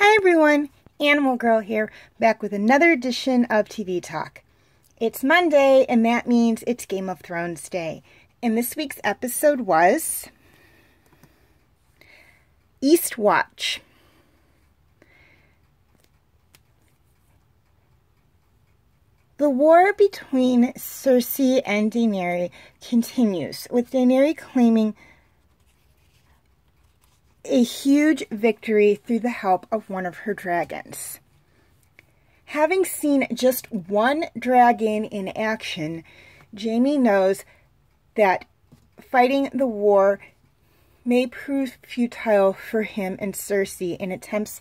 Hi everyone, Animal Girl here, back with another edition of TV Talk. It's Monday, and that means it's Game of Thrones Day. And this week's episode was Eadtwatch. The war between Cersei and Daenerys continues, with Daenerys claiming a huge victory through the help of one of her dragons. Having seen just one dragon in action, Jaime knows that fighting the war may prove futile for him and Cersei in attempts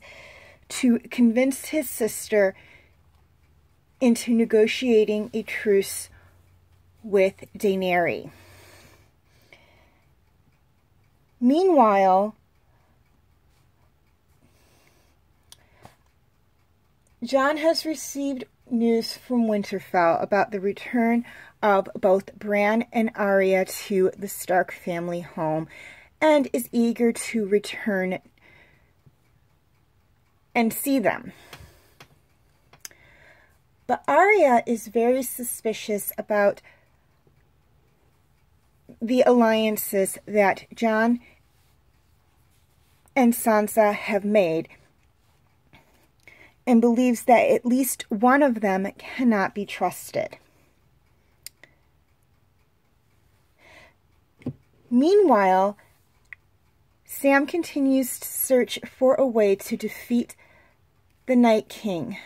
to convince his sister into negotiating a truce with Daenerys. Meanwhile, Jon has received news from Winterfell about the return of both Bran and Arya to the Stark family home and is eager to return and see them. But Arya is very suspicious about the alliances that Jon and Sansa have made, and believes that at least one of them cannot be trusted. Meanwhile, Sam continues to search for a way to defeat the Night King.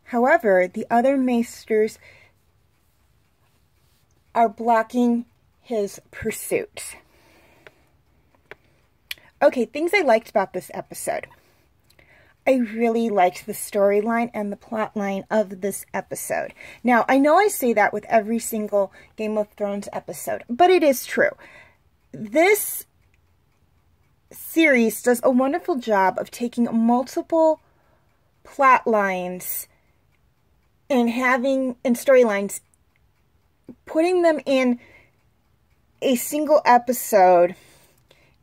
However, the other maesters are blocking his pursuit. Okay, things I liked about this episode. I really liked the storyline and the plot line of this episode. Now, I know I say that with every single Game of Thrones episode, but it is true. This series does a wonderful job of taking multiple plot lines and storylines, putting them in a single episode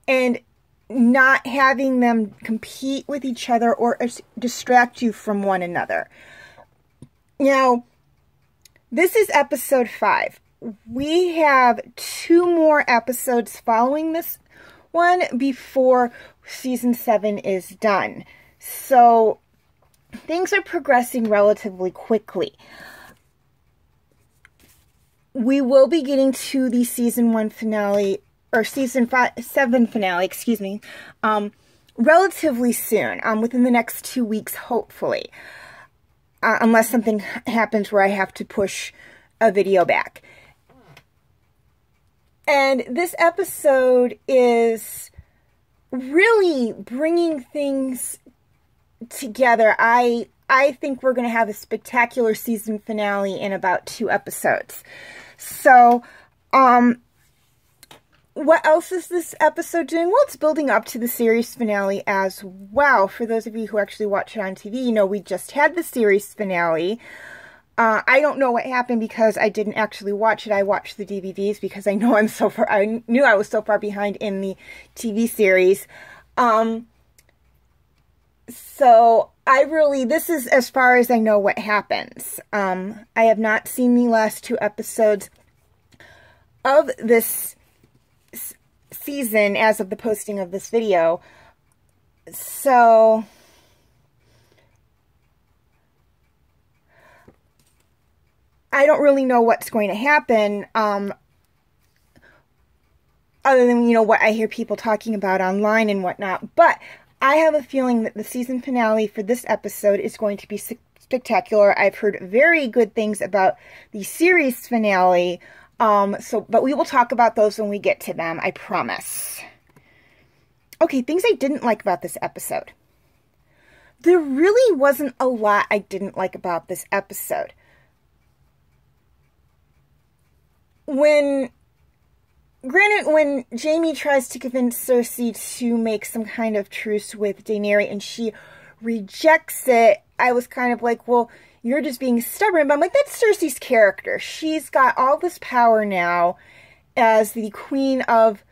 and not having them compete with each other or distract you from one another. Now, this is episode 5. We have 2 more episodes following this one before season 7 is done. So, things are progressing relatively quickly. We will be getting to the season 1 finale, or season 7 finale, excuse me, relatively soon, within the next 2 weeks, hopefully. Unless something happens where I have to push a video back. And this episode is really bringing things together. I think we're going to have a spectacular season finale in about 2 episodes. So, what else is this episode doing? Well, it's building up to the series finale as well. For those of you who actually watch it on TV, you know we just had the series finale. I don't know what happened because I didn't actually watch it. I watched the DVDs because I knew I was so far behind in the TV series. So this is as far as I know what happens. I have not seen the last 2 episodes of this season as of the posting of this video. So I don't really know what's going to happen, other than, what I hear people talking about online and whatnot. But I have a feeling that the season finale for this episode is going to be spectacular. I've heard very good things about the series finale, but we will talk about those when we get to them, I promise. Okay, things I didn't like about this episode. There really wasn't a lot I didn't like about this episode. When Jaime tries to convince Cersei to make some kind of truce with Daenerys and she rejects it, I was kind of like, well, you're just being stubborn. But I'm like, that's Cersei's character. She's got all this power now as the queen of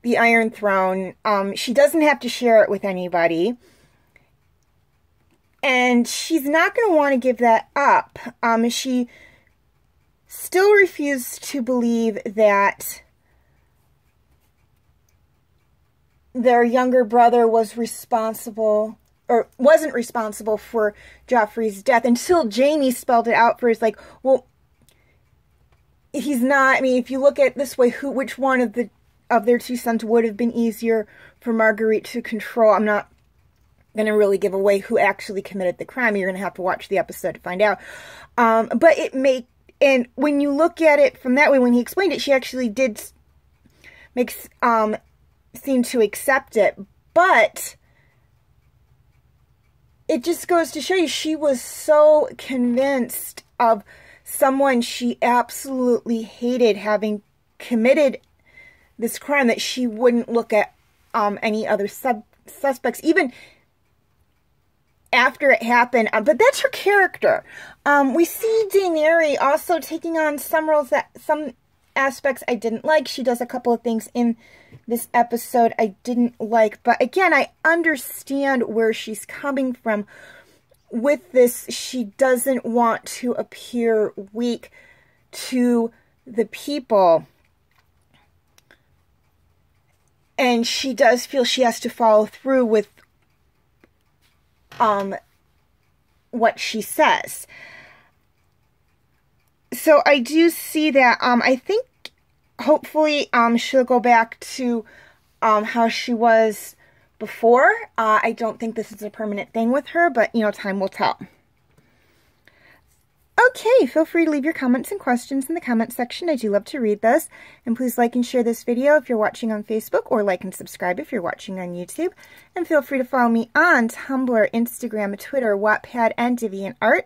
the Iron Throne. She doesn't have to share it with anybody. And she's not going to want to give that up. She still refused to believe that their younger brother was responsible, or wasn't responsible for Joffrey's death, until Jaime spelled it out for her. It's like, well, he's not. I mean, if you look at it this way, which one of their two sons would have been easier for Marguerite to control? I'm not going to really give away who actually committed the crime. You're going to have to watch the episode to find out. But and when you look at it from that way, when he explained it, she actually did seem to accept it. But it just goes to show you, she was so convinced of someone she absolutely hated having committed this crime that she wouldn't look at any other suspects, even after it happened. But that's her character. We see Daenerys also taking on some roles that some aspects I didn't like. She does a couple of things in this episode I didn't like. But again, I understand where she's coming from with this. She doesn't want to appear weak to the people. And she does feel she has to follow through with what she says. So I do see that. I think hopefully she'll go back to how she was before. I don't think this is a permanent thing with her, but you know, time will tell. Okay, feel free to leave your comments and questions in the comment section. I do love to read those. And please like and share this video if you're watching on Facebook, or like and subscribe if you're watching on YouTube. And feel free to follow me on Tumblr, Instagram, Twitter, Wattpad, and DeviantArt.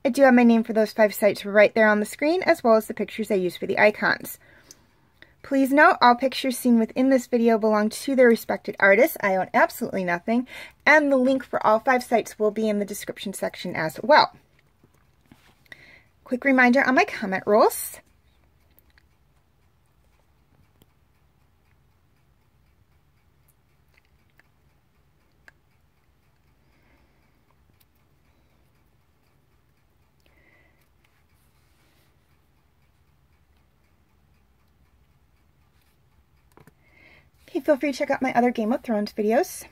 I do have my name for those 5 sites right there on the screen, as well as the pictures I use for the icons. Please note, all pictures seen within this video belong to their respected artists. I own absolutely nothing. And the link for all 5 sites will be in the description section as well. Quick reminder on my comment rules. Okay, feel free to check out my other Game of Thrones videos.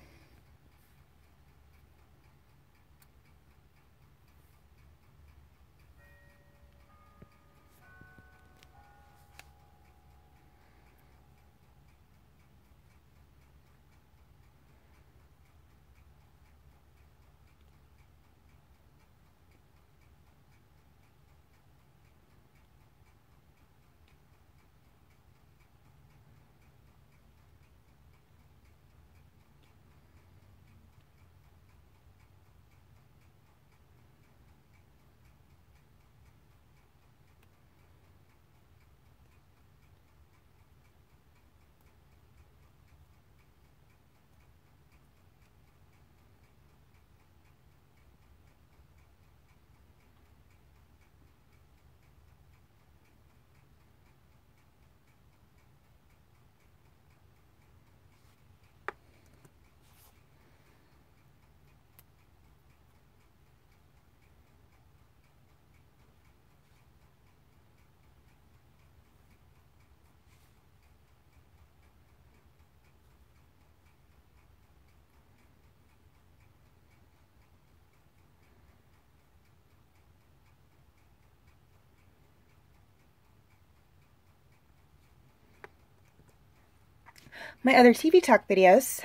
My other TV talk videos.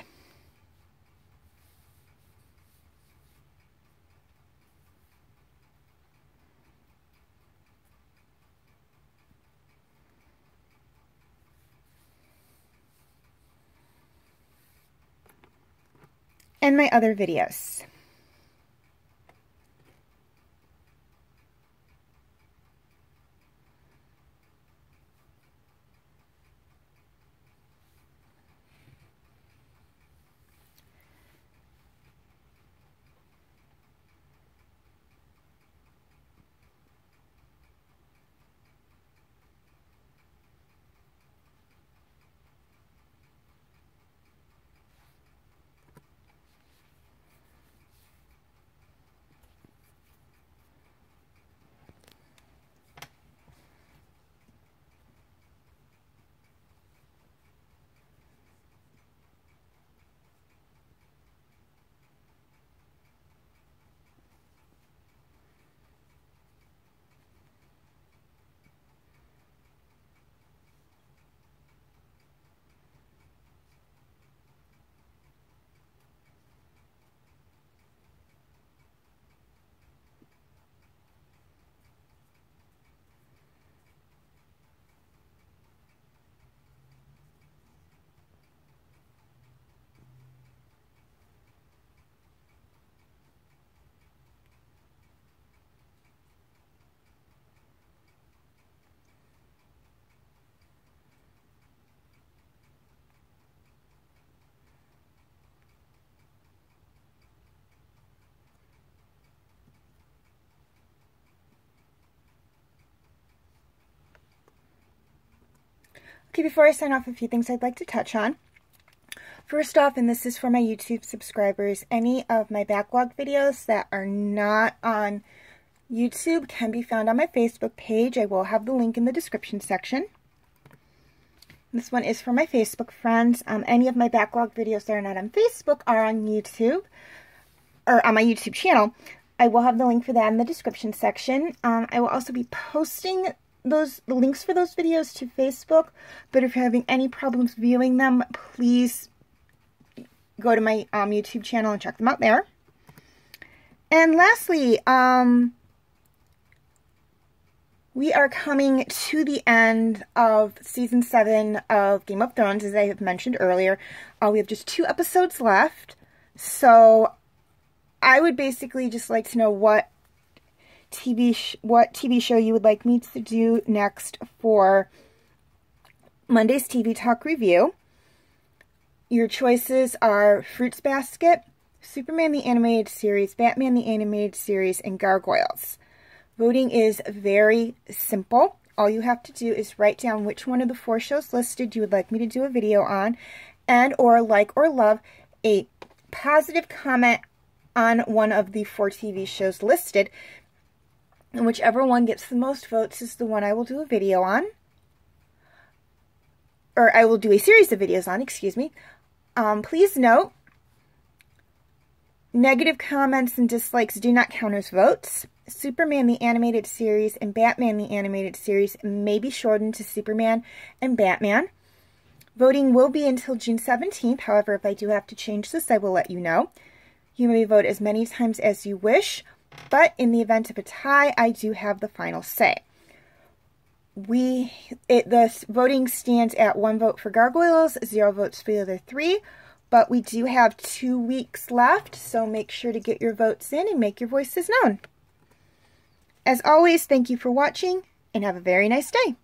And my other videos. Okay, before I sign off, a few things I'd like to touch on. First off, and this is for my YouTube subscribers, any of my backlog videos that are not on YouTube can be found on my Facebook page. I will have the link in the description section. This one is for my Facebook friends. Any of my backlog videos that are not on Facebook are on YouTube, or on my YouTube channel. I will have the link for that in the description section. I will also be posting the links for those videos to Facebook, but if you're having any problems viewing them, please go to my YouTube channel and check them out there. And lastly, we are coming to the end of Season 7 of Game of Thrones, as I have mentioned earlier. We have just 2 episodes left, so I would basically just like to know what TV show you would like me to do next for Monday's TV Talk review. Your choices are Fruits Basket, Superman the Animated Series, Batman the Animated Series, and Gargoyles. Voting is very simple. All you have to do is write down which one of the 4 shows listed you would like me to do a video on, and or like or love a positive comment on one of the 4 TV shows listed. And whichever one gets the most votes is the one I will do a video on. Or I will do a series of videos on, excuse me. Please note, negative comments and dislikes do not count as votes. Superman the Animated Series and Batman the Animated Series may be shortened to Superman and Batman. Voting will be until June 17th. However, if I do have to change this, I will let you know. You may vote as many times as you wish, but in the event of a tie, I do have the final say. The voting stands at 1 vote for Gargoyles, 0 votes for the other 3, but we do have 2 weeks left, so make sure to get your votes in and make your voices known. As always, thank you for watching, and have a very nice day.